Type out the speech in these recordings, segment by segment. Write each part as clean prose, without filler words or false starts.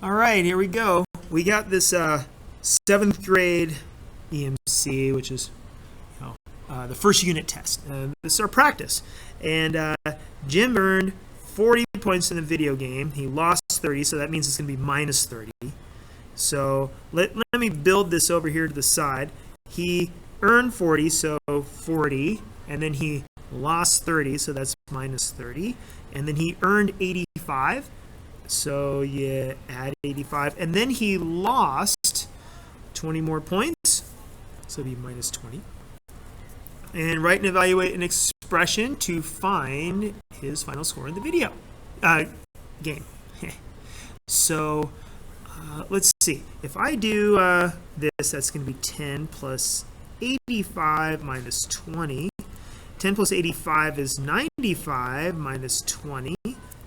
All right, here we go. We got this 7th grade EMC, which is the first unit test. This is our practice. And Jim earned 40 points in the video game. He lost 30, so that means it's going to be minus 30. So let me build this over here to the side. He earned 40, so 40. And then he lost 30, so that's minus 30. And then he earned 85. So you add 85, and then he lost 20 more points, so it'd be minus 20. And write and evaluate an expression to find his final score in the video game. So let's see. If I do this, that's going to be 10 plus 85 minus 20. 10 plus 85 is 95 minus 20.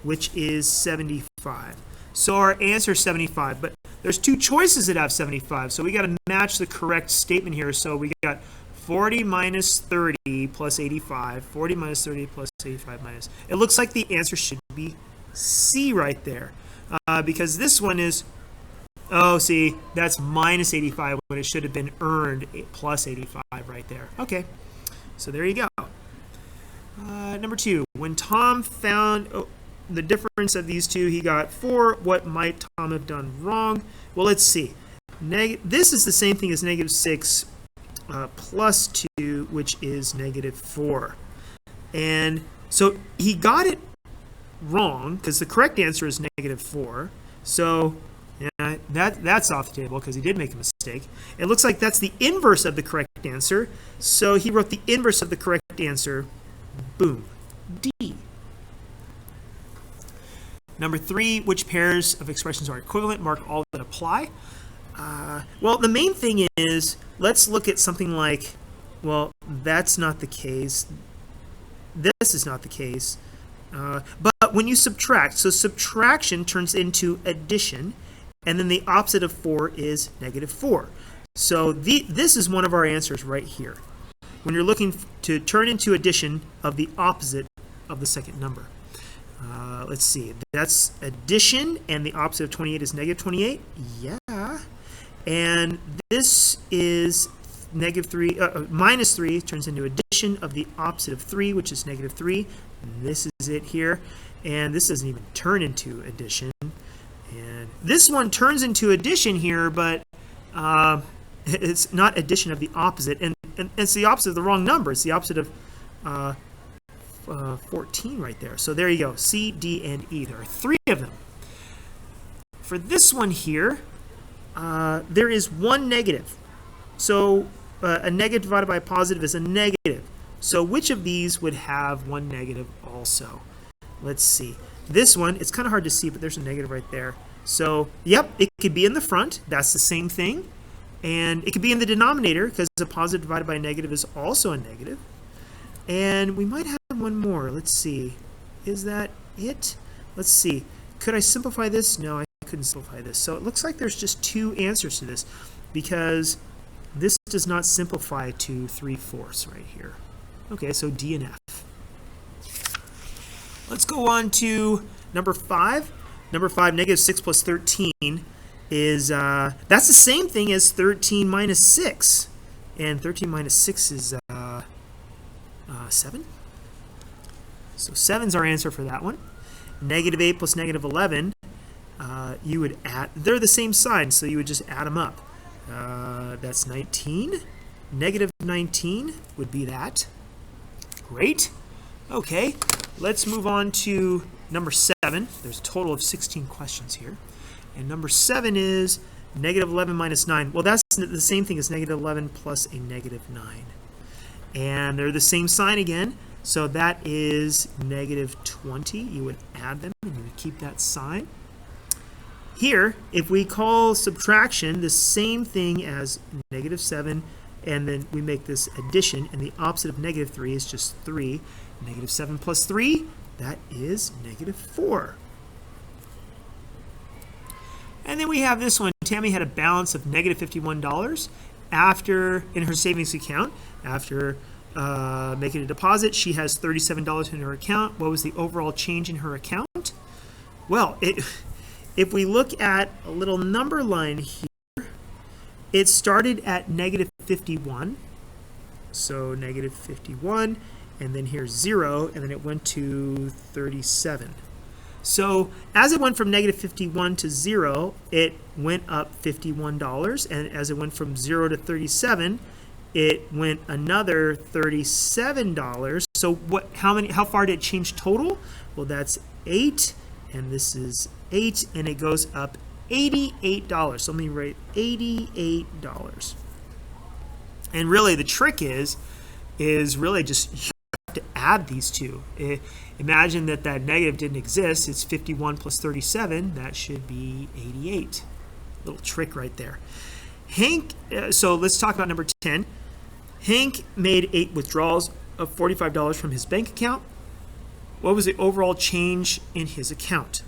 Which is 75. So our answer is 75, but there's two choices that have 75, so we got to match the correct statement here. So we got 40 minus 30 plus 85, 40 minus 30 plus 85 minus. It looks like the answer should be C right there, because this one is, oh, see, that's minus 85 when it should have been earned plus 85 right there. Okay, so there you go. Number 2, when Tom found the difference of these two, he got 4. What might Tom have done wrong? Well, let's see. This is the same thing as negative 6 plus 2, which is negative 4. And so he got it wrong because the correct answer is negative 4. So yeah, that's off the table because he did make a mistake. It looks like that's the inverse of the correct answer. So he wrote the inverse of the correct answer. Boom. D. Number 3, which pairs of expressions are equivalent? Mark all that apply. Well, the main thing is, let's look at something like, well, that's not the case. This is not the case. But when you subtract, so subtraction turns into addition, and then the opposite of 4 is negative 4. So this is one of our answers right here. When you're looking to turn into addition of the opposite of the second number. Let's see, that's addition, and the opposite of 28 is negative 28. Yeah. And this is negative 3, minus 3 turns into addition of the opposite of 3, which is negative 3. And this is it here. And this doesn't even turn into addition. And this one turns into addition here, but it's not addition of the opposite. And it's the opposite of the wrong number. It's the opposite of 14 right there. So there you go. C, D, and E. There are 3 of them. For this one here, there is one negative. So a negative divided by a positive is a negative. So which of these would have one negative also? Let's see. This one, it's kind of hard to see, but there's a negative right there. So, yep, it could be in the front. That's the same thing. And it could be in the denominator because a positive divided by a negative is also a negative. And we might have one more. Let's see. Is that it? Let's see. Could I simplify this? No, I couldn't simplify this. So it looks like there's just 2 answers to this because this does not simplify to 3/4 right here. Okay, so D and F. Let's go on to number 5. Number 5, negative 6 plus 13 is, that's the same thing as 13 minus 6. And 13 minus 6 is 7. So 7's our answer for that one. Negative 8 plus negative 11, you would add, they're the same sign, so you would just add them up. That's 19. Negative 19 would be that. Great. Okay, let's move on to number 7. There's a total of 16 questions here. And number 7 is negative 11 minus 9. Well, that's the same thing as negative 11 plus a negative 9. And they're the same sign again. So that is negative 20. You would add them and you would keep that sign. Here, if we call subtraction the same thing as negative 7, and then we make this addition, and the opposite of negative 3 is just 3. Negative 7 plus 3, that is negative 4. And then we have this one. Tammy had a balance of negative $51 in her savings account. After making a deposit, she has $37 in her account. What was the overall change in her account? Well, if we look at a little number line here, it started at negative 51. So negative 51, and then here's 0, and then it went to 37. So as it went from negative 51 to 0, it went up $51, and as it went from 0 to 37, it went another $37. So how far did it change total? Well, that's 8, and this is 8, and it goes up $88. So let me write $88. And really the trick is really just you have to add these two. Imagine that negative didn't exist. It's 51 plus 37. That should be 88. Little trick right there. Hank, so let's talk about number 10. Hank made 8 withdrawals of $45 from his bank account. What was the overall change in his account?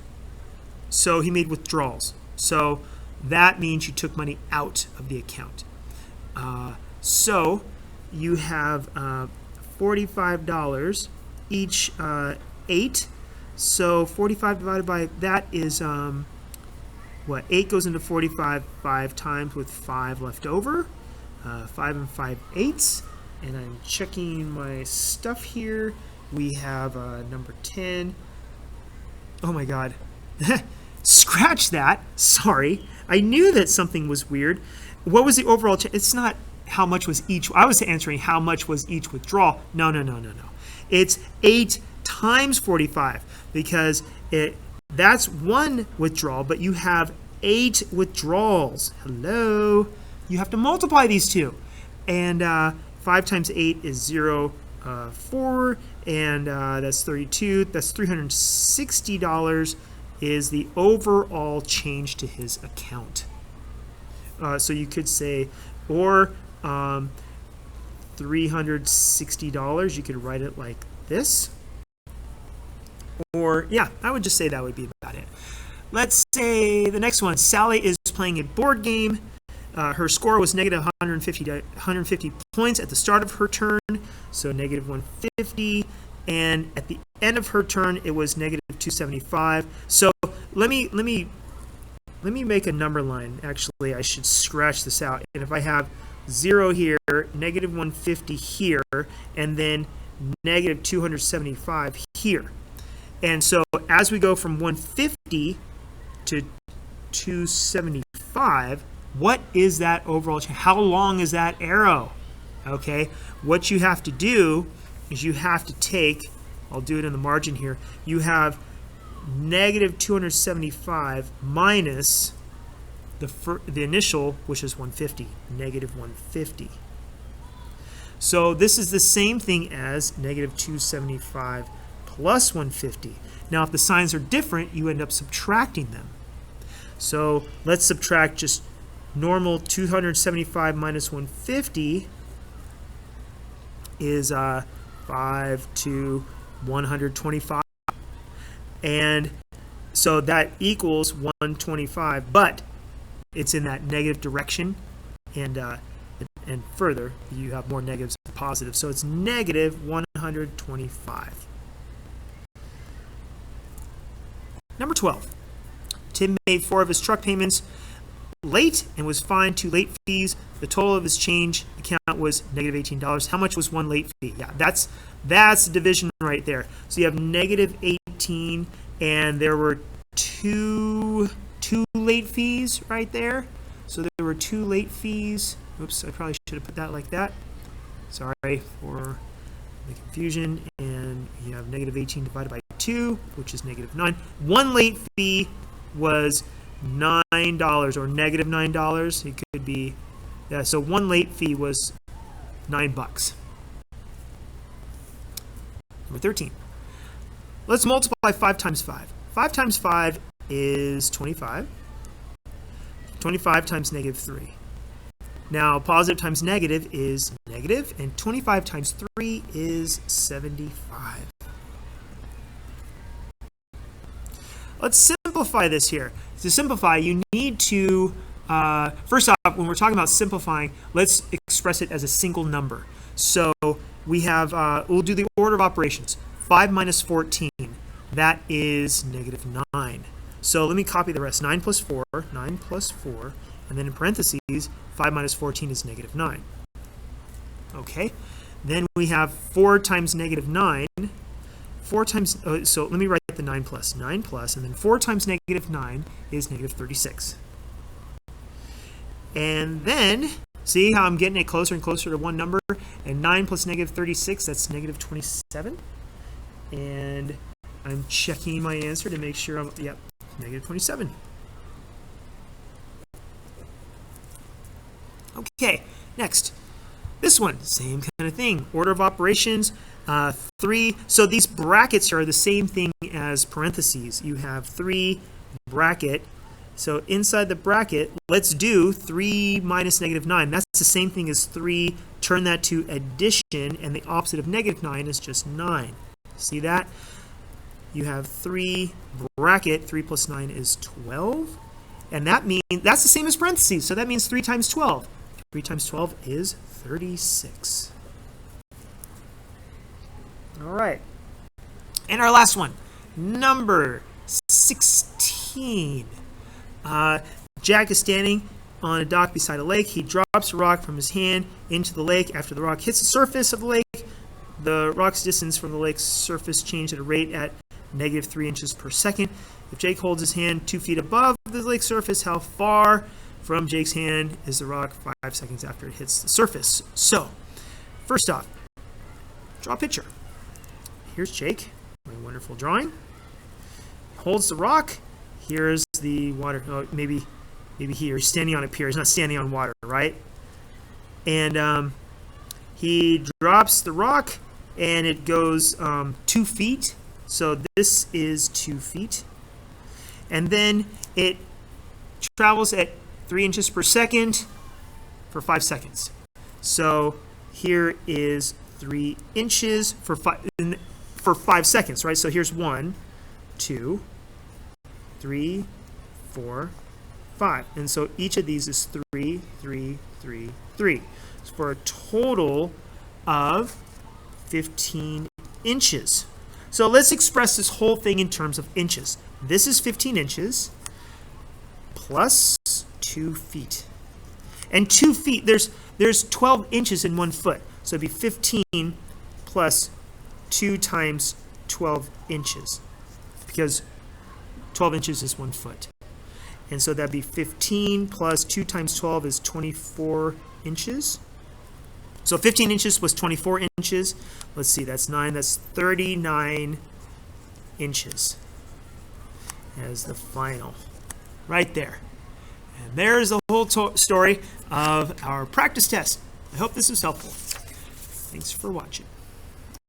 So he made withdrawals. So that means you took money out of the account. So you have $45 each 8. So 45 divided by that is what? 8 goes into 45 5 times with 5 left over. 5 and 5/8. And I'm checking my stuff here. We have number 10. Oh my God. Scratch that. Sorry. I knew that something was weird. What was the overall change? It's not how much was each. I was answering how much was each withdrawal. No. It's 8 times 45 because that's one withdrawal, but you have 8 withdrawals. Hello. You have to multiply these two. And 5 times 8 is 4, and that's 32. That's $360 is the overall change to his account. So you could say, or $360, you could write it like this. Or, yeah, I would just say that would be about it. Let's say the next one, Sally is playing a board game. Her score was negative 150 points at the start of her turn, so negative 150. And at the end of her turn, it was negative 275. So let me make a number line. Actually, I should scratch this out. And if I have 0 here, negative 150 here, and then negative 275 here. And so as we go from 150 to 275, what is that overall change? How long is that arrow? Okay, what you have to do is you have to take, I'll do it in the margin here, you have negative 275 minus the initial, which is 150, negative 150. So this is the same thing as negative 275 plus 150. Now if the signs are different, you end up subtracting them. So let's subtract just normal 275 minus 150 is 5 to 125. And so that equals 125, but it's in that negative direction, and further you have more negatives than positives, so it's negative 125. Number 12. Tim made 4 of his truck payments late and was fined 2 late fees. The total of his change account was negative $18. How much was 1 late fee? Yeah, that's the division right there. So you have negative 18, and there were two late fees right there. So there were 2 late fees. Oops, I probably should have put that like that. Sorry for the confusion. And you have negative 18 divided by 2, which is negative 9. 1 late fee was $9 or negative $9. It could be, yeah, so 1 late fee was $9. Number 13. Let's multiply 5 times 5. 5 times 5 is 25. 25 times negative 3. Now, positive times negative is negative, and 25 times 3 is 75. Let's simplify this here. To simplify, you need to, first off, when we're talking about simplifying, let's express it as a single number. So we have, we'll do the order of operations. 5 minus 14, that is negative 9. So let me copy the rest. 9 plus 4, 9 plus 4, and then in parentheses, 5 minus 14 is negative 9. Okay, then we have 4 times negative 9. 4 times, so let me write the 9 plus, and then 4 times negative 9 is negative 36. And then, see how I'm getting it closer and closer to one number? And 9 plus negative 36, that's negative 27. And I'm checking my answer to make sure I'm, yep, negative 27. Okay, next. This one, same kind of thing. Order of operations, 3. So these brackets are the same thing as parentheses. You have 3 bracket. So inside the bracket, let's do 3 minus negative 9. That's the same thing as 3. Turn that to addition, and the opposite of negative 9 is just 9. See that? You have 3 bracket. 3 plus 9 is 12. And that means, that's the same as parentheses. So that means 3 times 12. 3 times 12 is 36. All right. And our last one, number 16. Jack is standing on a dock beside a lake. He drops a rock from his hand into the lake. After the rock hits the surface of the lake, the rock's distance from the lake's surface changed at a rate at negative 3 inches per second. If Jake holds his hand 2 feet above the lake's surface, how far from Jake's hand is the rock 5 seconds after it hits the surface? So, first off, draw a picture. Here's Jake, my wonderful drawing. He holds the rock. Here's the water. Oh, maybe here. He's standing on a pier. He's not standing on water, right? And he drops the rock, and it goes 2 feet. So this is 2 feet. And then it travels at 3 inches per second for 5 seconds. So here is 3 inches for 5 seconds, right? So here's 1, 2, 3, 4, 5. And so each of these is 3, 3, 3, 3. So for a total of 15 inches. So let's express this whole thing in terms of inches. This is 15 inches plus 2 feet. And 2 feet, there's 12 inches in 1 foot. So it'd be 15 plus 2 times 12 inches. Because 12 inches is 1 foot. And so that'd be 15 plus 2 times 12 is 24 inches. So 15 inches was 24 inches. Let's see, that's 9. That's 39 inches as the final. Right there. And there's the whole story of our practice test. I hope this was helpful. Thanks for watching.